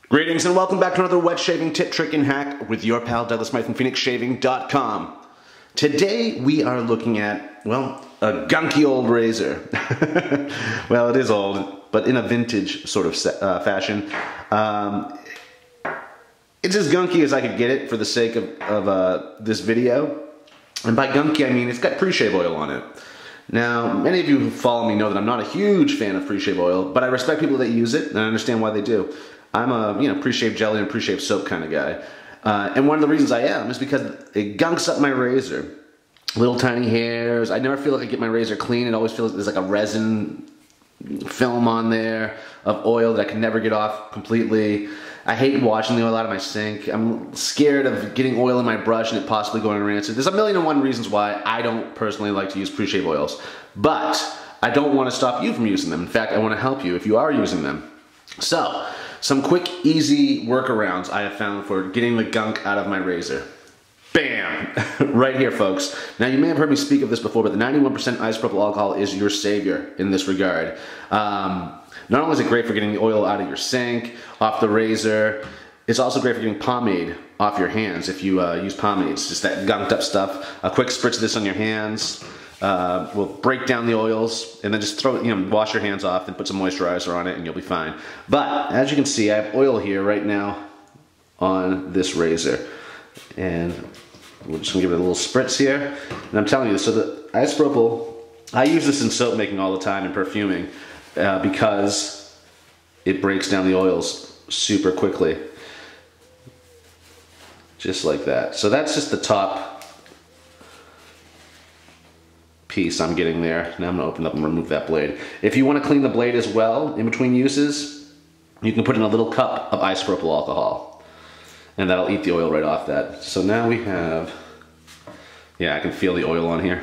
Greetings and welcome back to another wet shaving tip, trick, and hack with your pal Douglas Smythe from PhoenixShaving.com. Today we are looking at, well, a gunky old razor. Well, it is old, but in a vintage sort of fashion. It's as gunky as I could get it for the sake of this video. And by gunky I mean it's got Preshave Oil on it. Now, many of you who follow me know that I'm not a huge fan of Preshave Oil, but I respect people that use it and I understand why they do. I'm a pre-shave jelly and pre-shave soap kind of guy. And one of the reasons I am is because it gunks up my razor. Little tiny hairs. I never feel like I get my razor clean. It always feels like there's like a resin film on there of oil that I can never get off completely. I hate washing the oil out of my sink. I'm scared of getting oil in my brush and it possibly going rancid. There's a million and one reasons why I don't personally like to use pre-shave oils. But I don't want to stop you from using them. In fact, I want to help you if you are using them. So, some quick, easy workarounds I have found for getting the gunk out of my razor. Bam! Right here, folks. Now, you may have heard me speak of this before, but the 91% isopropyl alcohol is your savior in this regard. Not only is it great for getting the oil out of your sink, off the razor, it's also great for getting pomade off your hands if you use pomades. Just that gunked up stuff. A quick spritz of this on your hands will break down the oils, and then just throw it, wash your hands off and put some moisturizer on it and you'll be fine. But as you can see, I have oil here right now on this razor. And we're just gonna give it a little spritz here. And I'm telling you, so the isopropyl, I use this in soap making all the time and perfuming because it breaks down the oils super quickly. Just like that. So that's just the top piece I'm getting there. Now I'm gonna open up and remove that blade. If you want to clean the blade as well in between uses, you can put in a little cup of isopropyl alcohol and that'll eat the oil right off that. So now we have, yeah, I can feel the oil on here.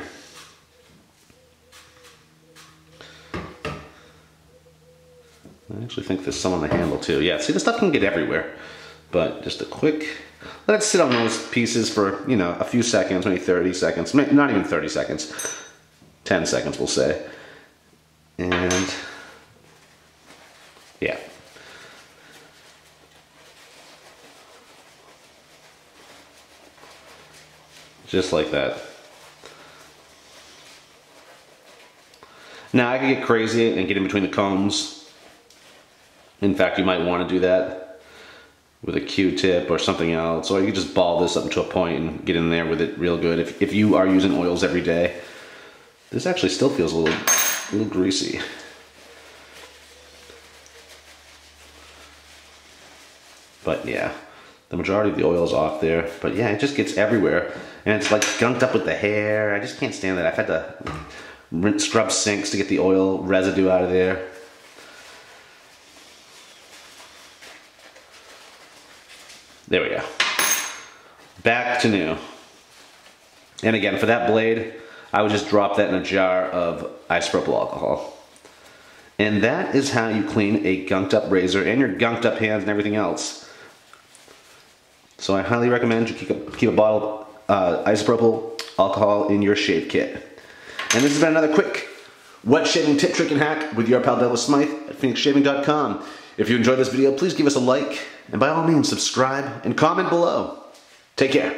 I actually think there's some on the handle too. Yeah, see, the stuff can get everywhere, but just a quick, let it sit on those pieces for, a few seconds, maybe 30 seconds, not even 30 seconds. 10 seconds, we'll say. And yeah. Just like that. Now I can get crazy and get in between the combs. In fact, you might want to do that with a Q-tip or something else, or you can just ball this up to a point and get in there with it real good if you are using oils every day. This actually still feels a little greasy. But yeah, the majority of the oil is off there. But yeah, it just gets everywhere. And it's like gunked up with the hair. I just can't stand that. I've had to scrub sinks to get the oil residue out of there. There we go. Back to new. And again, for that blade, I would just drop that in a jar of isopropyl alcohol. And that is how you clean a gunked up razor and your gunked up hands and everything else. So I highly recommend you keep a bottle of isopropyl alcohol in your shave kit. And this has been another quick wet shaving tip, trick, and hack with your pal Douglas Smythe at PhoenixShaving.com. If you enjoyed this video, please give us a like, and by all means subscribe and comment below. Take care.